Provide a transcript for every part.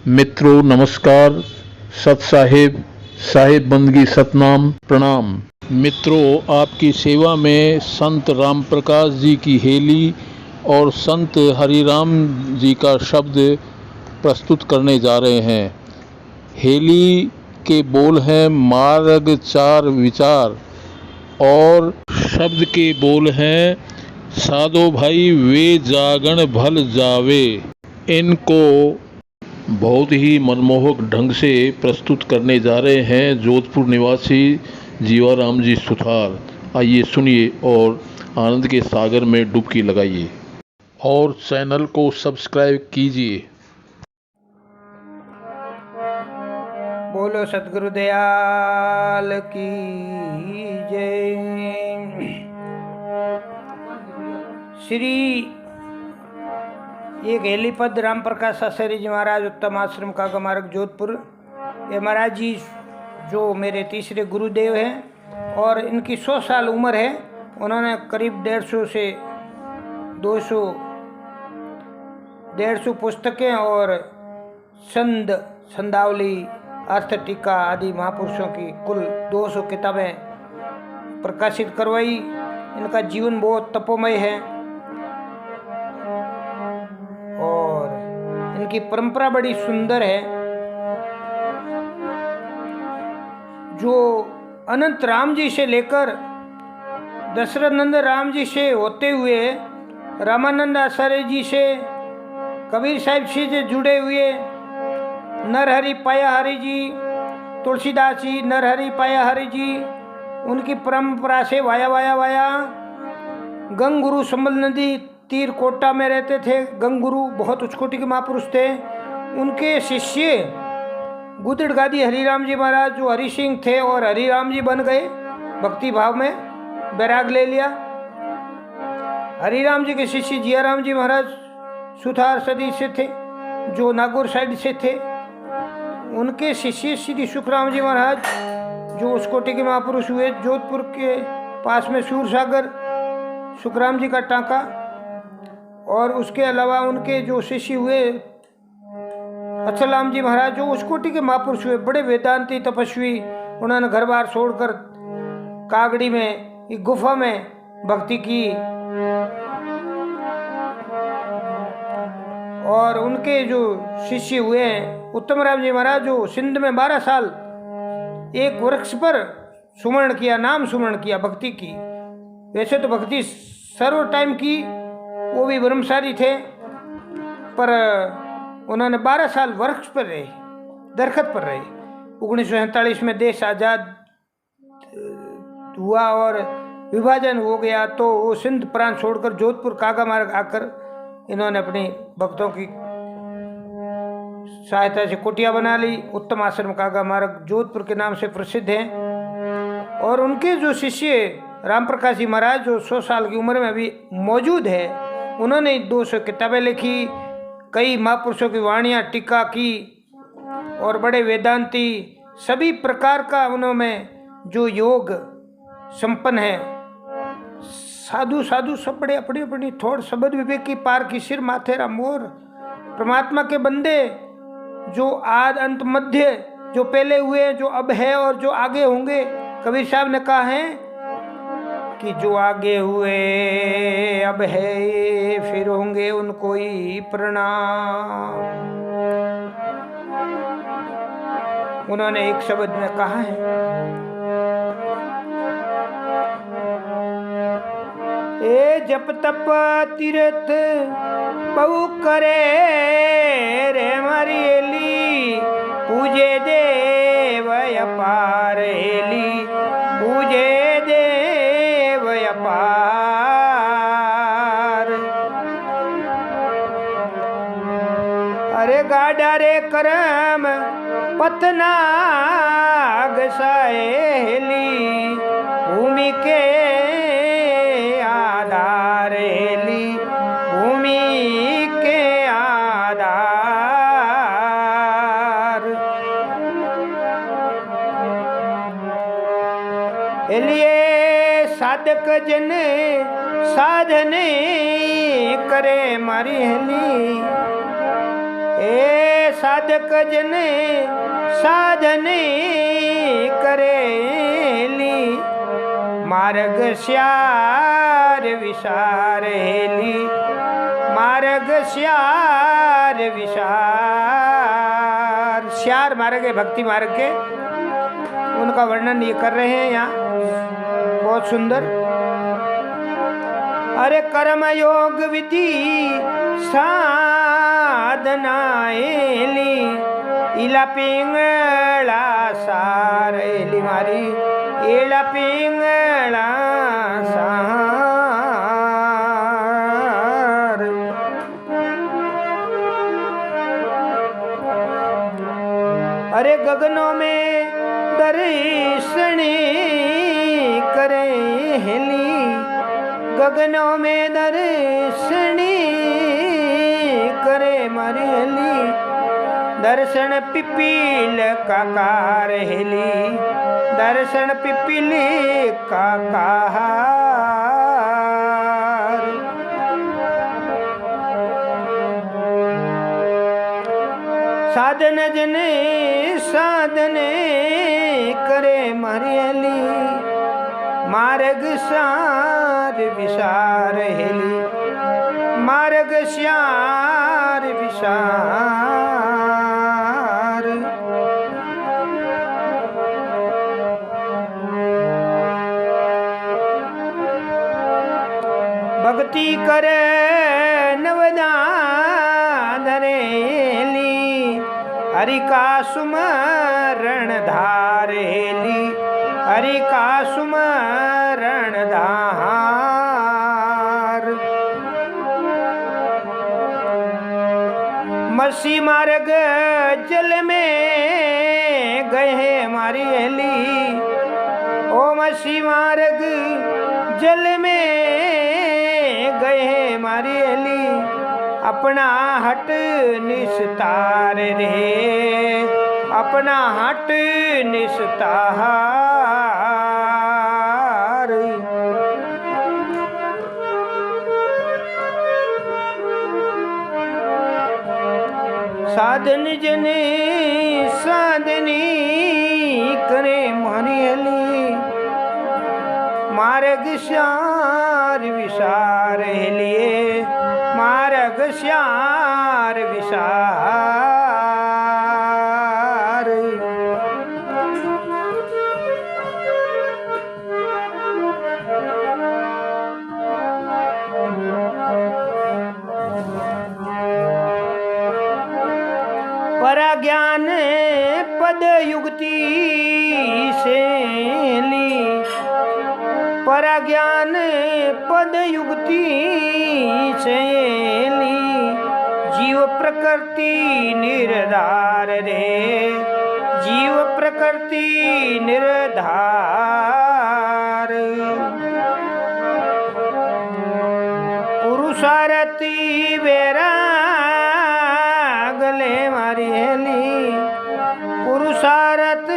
मित्रों नमस्कार, सत साहिब, साहिब बंदगी सतनाम प्रणाम। मित्रों, आपकी सेवा में संत राम प्रकाश जी की हेली और संत हरिराम जी का शब्द प्रस्तुत करने जा रहे हैं। हेली के बोल हैं मार्ग चार विचार और शब्द के बोल हैं साधो भाई वे जागण भल जावे। इनको बहुत ही मनमोहक ढंग से प्रस्तुत करने जा रहे हैं जोधपुर निवासी जीवाराम जी सुथार। आइए सुनिए और आनंद के सागर में डुबकी लगाइए और चैनल को सब्सक्राइब कीजिए। बोलो सतगुरु दयाल की जय। श्री एक हेलीपद राम प्रकाश आचार्य जी महाराज उत्तम आश्रम कागा मार्ग जोधपुर। ये महाराज जी जो मेरे तीसरे गुरुदेव हैं और इनकी 100 साल उम्र है। उन्होंने करीब 150 से 200 पुस्तकें और छंदावली अर्थ टीका आदि महापुरुषों की कुल 200 किताबें प्रकाशित करवाई। इनका जीवन बहुत तपोमय है और इनकी परंपरा बड़ी सुंदर है। जो अनंत राम जी से लेकर दशरथ नंदन राम जी से होते हुए रामानंद आचार्य जी से कबीर साहिब जी से जुड़े हुए नरहरि पायाहरि जी, तुलसीदास जी, नरहरि पायाहरि जी, उनकी परंपरा से वाया गंगुरु संबल नदी तीर कोटा में रहते थे। गंगुरु बहुत उच्च कोटि के महापुरुष थे। उनके शिष्य गुदड़ गादी हरिराम जी महाराज जो हरि सिंह थे और हरिराम जी बन गए, भक्ति भाव में बैराग ले लिया। हरिराम जी के शिष्य जियाराम जी महाराज सुथार सदी से थे जो नागौर साइड से थे। उनके शिष्य श्री सुखराम जी महाराज जो उस कोटि के महापुरुष हुए। जोधपुर के पास में सूर सागर सुखराम जी का टांका। और उसके अलावा उनके जो शिष्य हुए अचलाम जी महाराज जो उस कोटि के महापुरुष हुए, बड़े वेदांती तपस्वी। उन्होंने घर बार छोड़कर कागड़ी में एक गुफा में भक्ति की। और उनके जो शिष्य हुए हैं उत्तम राम जी महाराज जो सिंध में 12 साल एक वृक्ष पर सुमरण किया, नाम सुमरण किया, भक्ति की। वैसे तो भक्ति सर्व टाइम की, वो भी ब्रह्मचारी थे, पर उन्होंने 12 साल वृक्ष पर रहे, दरखत पर रहे। 1947 में देश आज़ाद हुआ और विभाजन हो गया तो वो सिंध प्रांत छोड़कर जोधपुर कागा मार्ग आकर इन्होंने अपनी भक्तों की सहायता से कुटिया बना ली। उत्तम आश्रम कागा मार्ग जोधपुर के नाम से प्रसिद्ध है। और उनके जो शिष्य राम प्रकाश जी महाराज जो 100 साल की उम्र में अभी मौजूद है, उन्होंने 200 किताबें लिखी, कई महापुरुषों की वाणियाँ टीका की और बड़े वेदांती सभी प्रकार का उन्होंने जो योग संपन्न है। साधु सब बड़े अपनी अपनी थोड़ शब्द विवेक की पार की सिर माथेरा मोर। परमात्मा के बंदे जो आद अंत मध्य, जो पहले हुए, जो अब है और जो आगे होंगे। कबीर साहब ने कहा है कि जो आगे हुए अब है फिर होंगे उनको ही प्रणाम। उन्होंने एक शब्द में कहा है, ए जप तप तीर्थ बहु करे रे मारी हेली, पूजे देव अपार हेली, पूजे देव अपार। अरे गाडा रे करम पतनाग सहेली, भूमि के आधार हेली, भूमि के आधार। हेलिए साधक जन साधने करे मारी हेली, ए साधक जन साधने करेली मार्ग श्यार विसार हेली मार्ग श्यार विसार। श्यार मार्ग है भक्ति मार्ग के, उनका वर्णन ये कर रहे हैं यहाँ, बहुत सुंदर। अरे कर्म योग विधि साधनाएली इला पिंगला सारेली मारी इला पिंगला सार। अरे गगनों में दर्शनी करे हेली गगनों में दर्शनी करे मारी हेली दर्शन पिपील काकार हेली दर्शन पिपील काकार। साधन जने साधने करे मारी हेली मार्ग सार विसार हेली मार्ग श्यार विसार। भक्ति करे नवदान धरेली हरि का सुमरण धारेली हरि का सुमरण धार। मसी मार्ग जल में गए मारी हेली ओ मसी मार्ग जल में गए मारी हेली अपना हट निस्तार रे अपना हट निस्तार। साधन जने साधनी करे मारी हेली मार्ग श्यार विसार हेलिए मार्ग श्यार विसार। पराज्ञान पद युक्ति से ली पराज्ञान पद युक्ति से ली जीव प्रकृति निर्धार रे जीव प्रकृति निर्धार। पुरुषारती वैराग ले मारी हेली पुरुषारत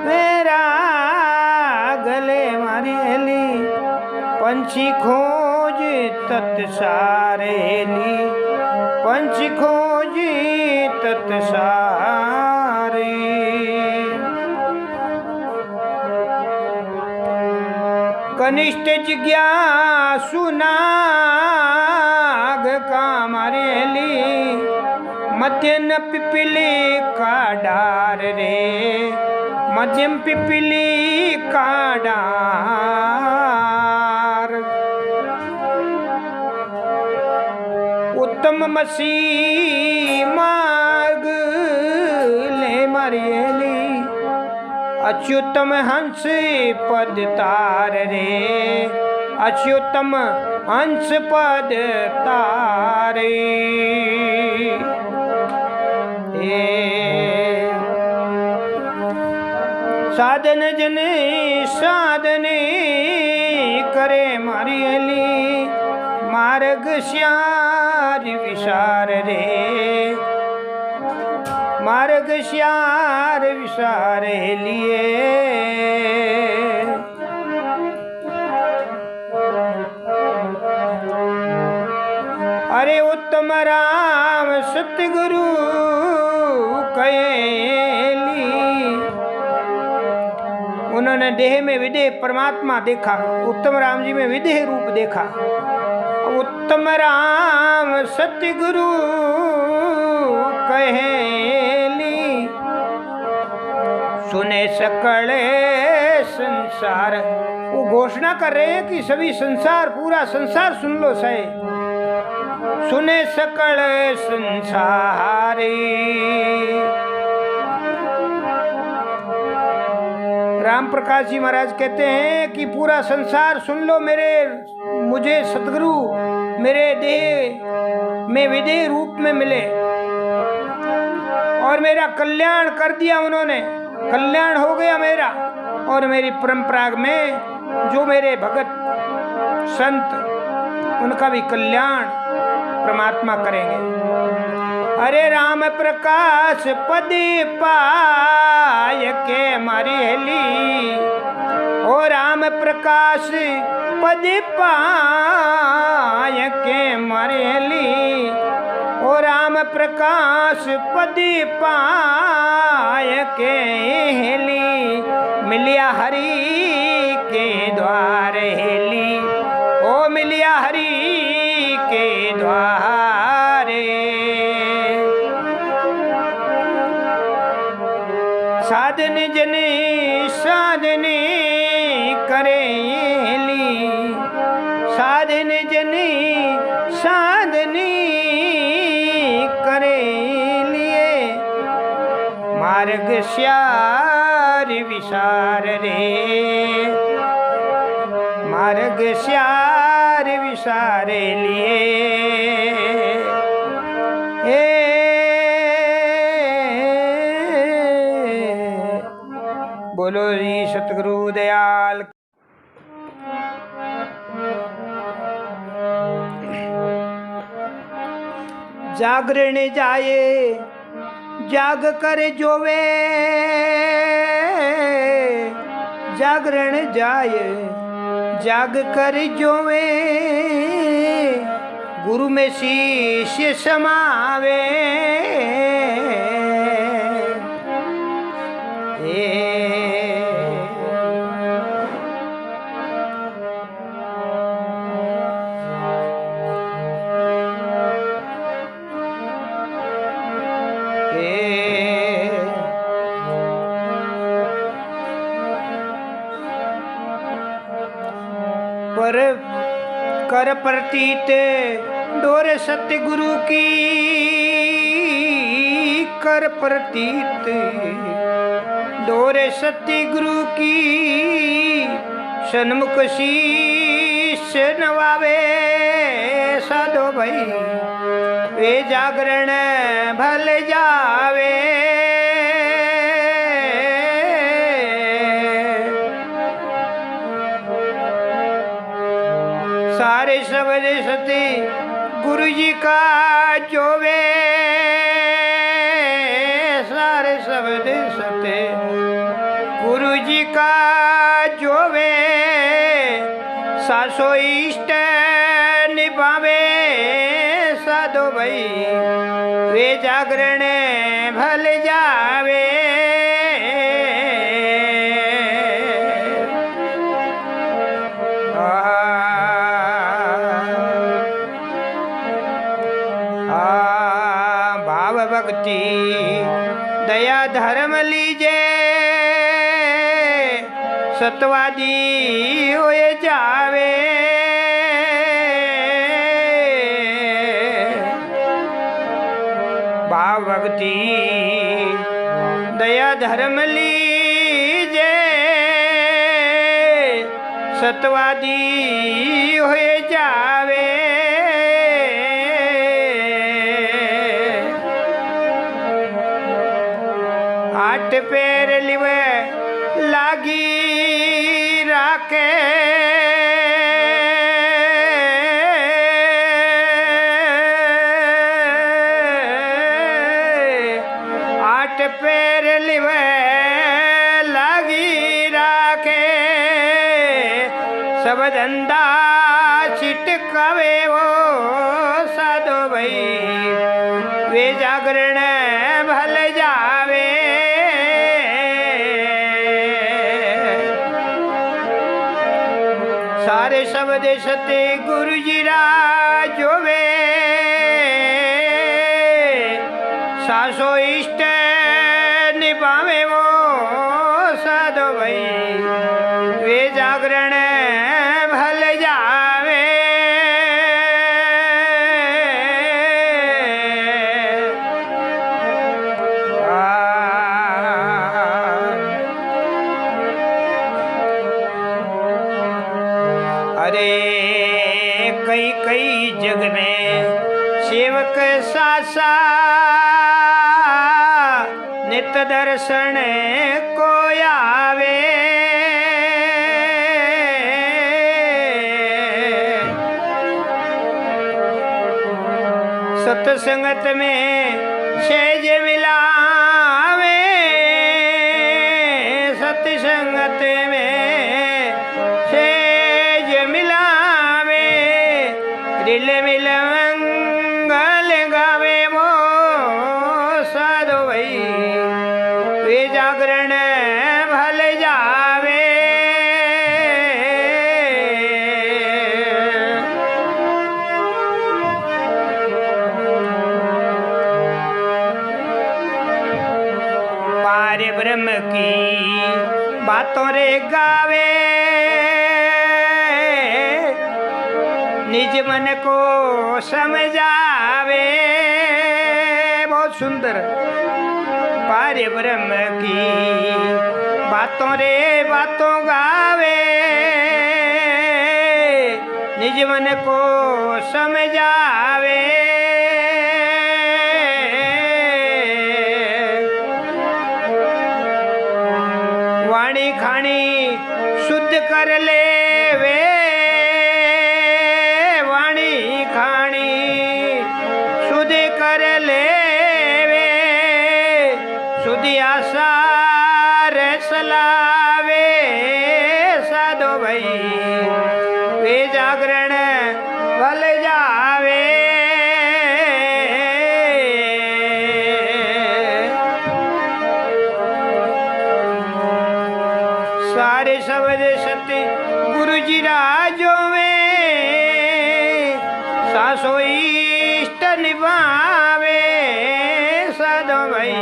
वैराग ले मारी हेली पंछी खोज तत्सारेली पंछी खोज तत्सारे। कनिष्ठ जिज्ञासु नाग का मारेली मध्यम पिपली का डार रे मध्यम पिपली का डार। उत्तम मसी मार्ग ले मारेली अच्युतम हंस पद तार रे अच्युतम हंस पद तारे। साधन जने साधने करे मारी हेली मार्ग श्यार विसार रे मार्ग श्यार विसार लिए। अरे उत्तम राम सत सतगुरु कहेली। उन्होंने देह में विदेह परमात्मा देखा, उत्तम राम जी में विदेह रूप देखा। उत्तम राम सतगुरु कहेली, सुने सकल संसार। वो घोषणा कर रहे हैं कि सभी संसार, पूरा संसार सुन लो सहे। सुने सकल संसारी। राम प्रकाश जी महाराज कहते हैं कि पूरा संसार सुन लो, मुझे सतगुरु मेरे देह में विदेह रूप में मिले और मेरा कल्याण कर दिया उन्होंने। कल्याण हो गया मेरा, और मेरी परंपरा में जो मेरे भगत संत, उनका भी कल्याण परमात्मा करेंगे। अरे राम प्रकाश पद पाय के मारी हेली, ओ राम प्रकाश पद पाय के मारी हेली, ओ राम प्रकाश पद पाय के हेली, मिलिया हरि के द्वार हेली, ओ मिलिया हरि के द्वारे। साधन जने साधने करेली, साधन जने साधने करे लिए, मार्ग श्यार विसार रे, मार्ग श्यार विसारे लिए। बोलो जी सतगुरु दयाल। जागरण जाए जाग कर जोवे, जागरण जाए जाग कर जोवे, गुरु में शिष्य समावे। पर कर प्रतीत डोर सतगुरु की, कर प्रतीत डोर सतगुरु की, सन्मुख शीश नवावे। साधो भाई वे जागरण भल जावे, सारे शब्द सती गुरु जी का जोवे, सारे शब्द सते गुरु जी का जोवे, सासो इष्ट निभावे। साधो भाई वे जागरण भल जावे, भाव भक्ति दया धर्म लीजे, सतवादी होए जावे। भाव भक्ति दया धर्म लीजे, सतवादी होए जावे। आठ पैर लिवे लागी राखे, आठ पैर लिवे लागी राखे, सब धंधा छिटकावे वो। साधो भाई वे जा सबदे सते गुरु जी राजो वे सासो इष्ट निभावे वो साधो भाई वे जागरण भल जावे अरे कई कई जग में सेवक सासा नित दर्शन को आवे सत्संगत में सहज मिलावे सत्संगत में सहज मिलावे दिल मिल मंगल गावे वो साधो भाई वे जागरण भल जावे पार ब्रह्म की बातों रे गावे निज मन को समझावे बहुत सुंदर पार ब्रह्म की बातों रे बातों गावे निज मन को समझावे वाणी खानी शुद्ध कर ले वे वाणी खानी शुद्ध कर ले वे शुद्धि आसार सलावे साधो भाई वे जागरण भल जावे सारे शब्द सत्य गुरु जी राजो में सासो इष्ट निभावे साधो भाई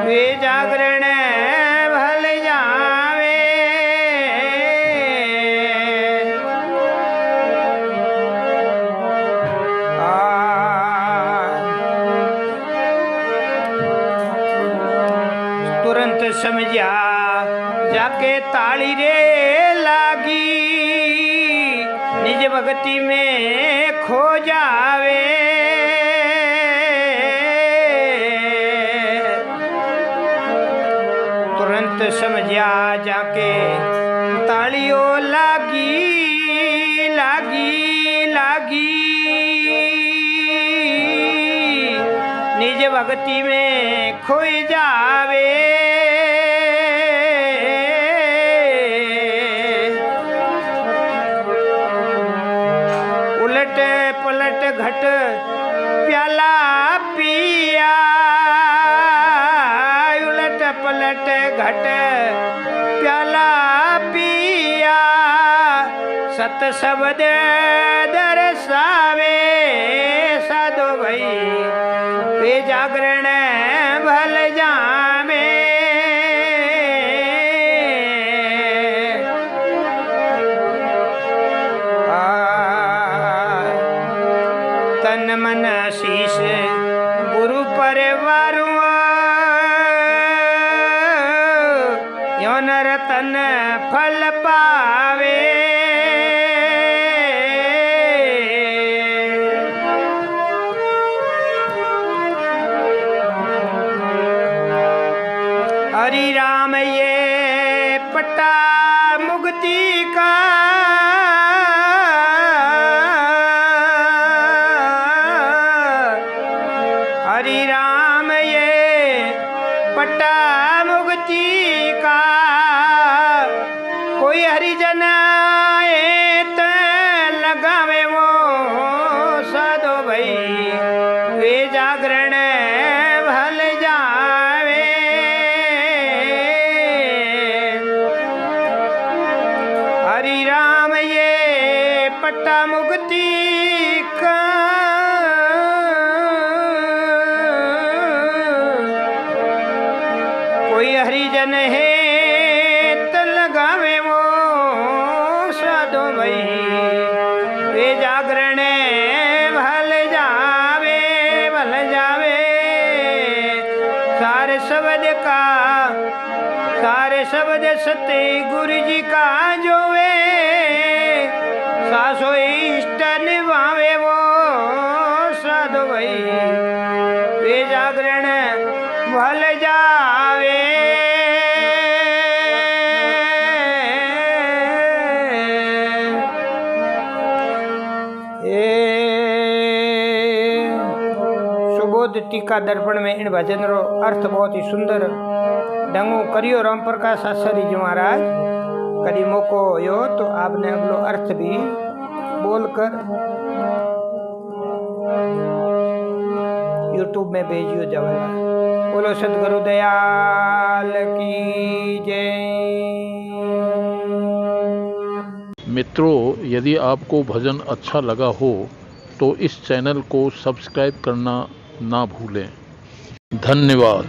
वे जागरण भल जावे तुरंत समझा जाके ताली रे लागी निज भक्ति में खो जावे तुरंत समझा जाके तालियों लागी लागी लागी निज भक्ति में खोई जावे उलट पलट घट प्याला पिया उलट पलट घट प्याला पिया सत शब्द दर्शावे साधो भाई वे जागरण भल जावे तन मन शीश गुरु परिवार योन रतन फल पावे हरि राम ये पट्टा मुक्ति का हरि राम ये पट्टा मुक्ति का कोई हरिजन तो लगावे वो साधो भाई वे जागरण भल जावे हरि राम ये कोई हरिजन है तो लगावे वो साधो भाई वे जागरण भल जावे सारे शब्द सत्य गुरु जी का जोवे सासो इष्ट निभावे वो साधु भाई वे जागरण भल जावे। सुबोध टीका दर्पण में इन भजन रो अर्थ बहुत ही सुंदर ढंगो करियो राम प्रकाश आचार्य जी महाराज। कभी मौको हो तो आपने अगलो अर्थ भी बोलकर यूट्यूब में भेजियो जवाला। बोलो सदगुरु दयाल की जय। मित्रों, यदि आपको भजन अच्छा लगा हो तो इस चैनल को सब्सक्राइब करना ना भूलें। धन्यवाद।